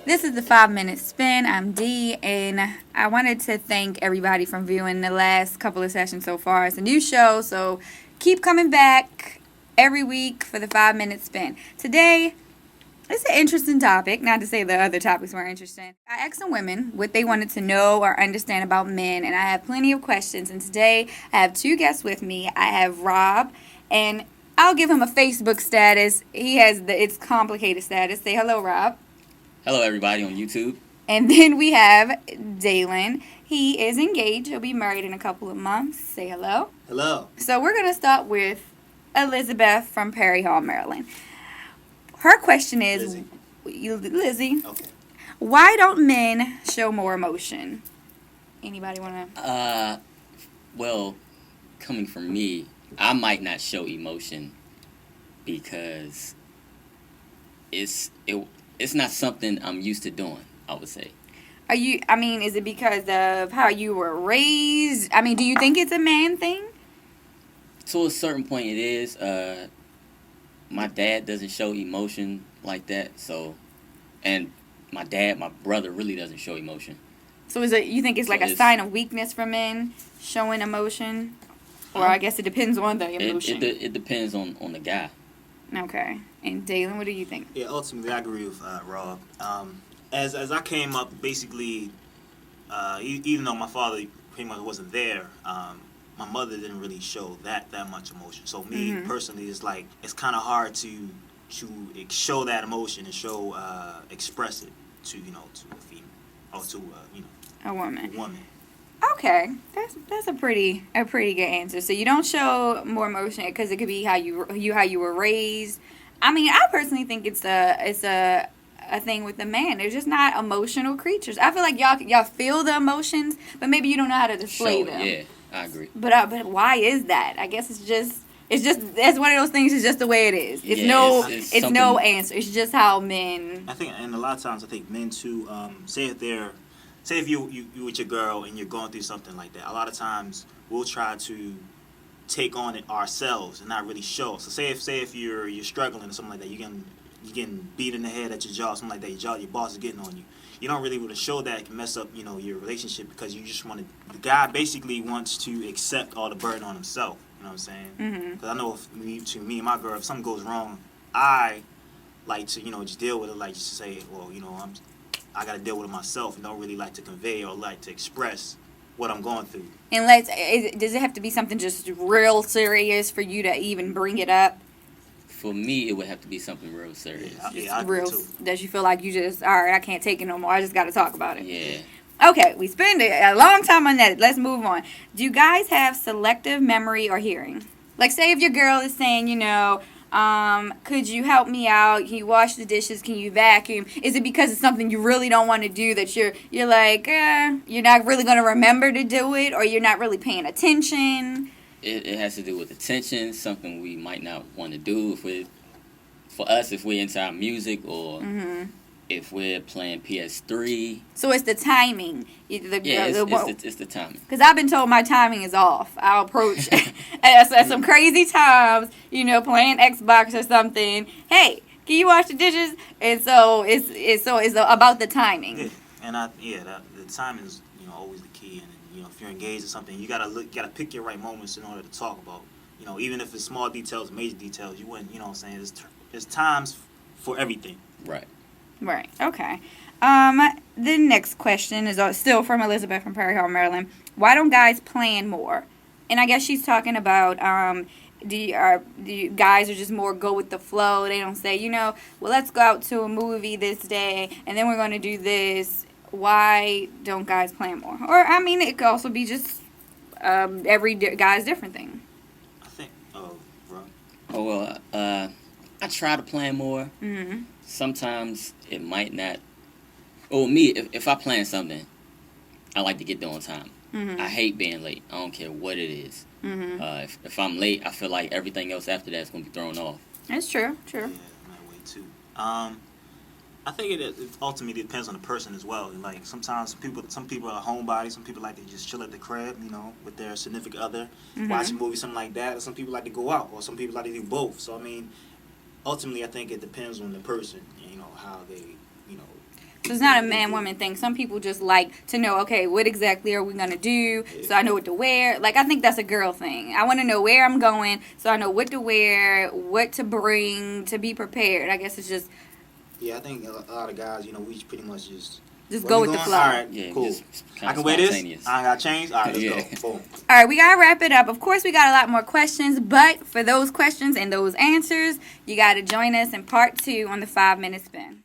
This is the 5 Minute Spin. I'm Dee, and I wanted to thank everybody from viewing the last couple of sessions so far. It's a new show, so keep coming back every week for the 5 Minute Spin. Today, it's an interesting topic, not to say the other topics weren't interesting. I asked some women what they wanted to know or understand about men, and I have plenty of questions. And today, I have two guests with me. I have Rob, and I'll give him a Facebook status. He has it's complicated status. Say hello, Rob. Hello, everybody on YouTube. And then we have Dalen. He is engaged. He'll be married in a couple of months. Say hello. Hello. So we're going to start with Elizabeth from Perry Hall, Maryland. Her question is, Lizzie, Okay. why don't men show more emotion? Anybody want to? Well, coming from me, I might not show emotion because it's not something I'm used to doing, I would say. Is it because of how you were raised? Do you think it's a man thing? To a certain point it is. My dad doesn't show emotion like that, and my brother really doesn't show emotion. So you think it's like a sign of weakness for men, showing emotion? Or I guess it depends on the emotion. It depends on the guy. Okay. And Dalen, what do you think? Yeah, ultimately, I agree with Rob. As I came up, basically, even though my father pretty much wasn't there, my mother didn't really show that much emotion. So me personally, it's kind of hard to show that emotion and express it to a female or to A woman. a woman. Okay, that's a pretty good answer. So you don't show more emotion because it could be how you were raised. I personally think it's a thing with the man. They're just not emotional creatures. I feel like y'all feel the emotions, but maybe you don't know how to display them. Yeah, I agree. But why is that? I guess it's just that's one of those things. It's just the way it is. It's no answer. It's just how men. I think, and a lot of times I think men too. Say if you with your girl and you're going through something like that. A lot of times we'll try to take on it ourselves and not really show. So say if you're struggling or something like that, you're getting beat in the head at your job, something like that. Your boss is getting on you. You don't really want to show that. It can mess up your relationship because you just want to. The guy basically wants to accept all the burden on himself. You know what I'm saying? Because I know to me and my girl, if something goes wrong, I like to just deal with it. Like just to say, well, I got to deal with it myself, and don't really like to convey or like to express what I'm going through. And does it have to be something just real serious for you to even bring it up? For me, it would have to be something real serious. Yeah, I agree too. That you feel like you just, all right, I can't take it no more. I just got to talk about it. Yeah. Okay, we spend a long time on that. Let's move on. Do you guys have selective memory or hearing? Like, say if your girl is saying, could you help me out? Can you wash the dishes? Can you vacuum? Is it because it's something you really don't want to do that you're like, you're not really going to remember to do it, or you're not really paying attention? It has to do with attention, something we might not want to do if we're into our music or if we're playing PS3. So it's the timing. It's the timing. Because I've been told my timing is off. I'll approach at some crazy times, playing Xbox or something. Hey, can you wash the dishes? And so it's about the timing. Yeah, and the timing is always the key. And if you're engaged in something, you gotta pick your right moments in order to talk about. Even if it's small details, major details, you wouldn't. What I'm saying? There's times for everything. Right. Right. Okay. The next question is still from Elizabeth from Perry Hall, Maryland. Why don't guys plan more? And I guess she's talking about do you guys are just more go with the flow. They don't say, well, let's go out to a movie this day and then we're going to do this. Why don't guys plan more? Or it could also be just every guy's different thing. I think. Oh, Rob. Oh well. I try to plan more. Mm-hmm. Sometimes it might not. Oh, me, if I plan something, I like to get there on time. Mm-hmm. I hate being late. I don't care what it is. Mm-hmm. If I'm late, I feel like everything else after that is going to be thrown off. That's true. Yeah, I'm that way too. I think it ultimately depends on the person as well. Like sometimes some people are homebodies. Some people like to just chill at the crib, with their significant other, watch a movie, something like that. Or some people like to go out, or some people like to do both. So ultimately, I think it depends on the person, you know, how they, you know. So it's not a man-woman thing. Some people just like to know, okay, what exactly are we going to do so I know what to wear. Like, I think that's a girl thing. I want to know where I'm going so I know what to wear, what to bring, to be prepared. I guess it's just Yeah, I think a lot of guys, you know, we pretty much just Just where go we with the going? flow. All right, Yeah, cool. just kinda I can wear this. spontaneous. I ain't got to change. All right, let's Yeah. go. Boom. All right, we got to wrap it up. Of course, we got a lot more questions, but for those questions and those answers, you got to join us in part 2 on the 5-minute spin.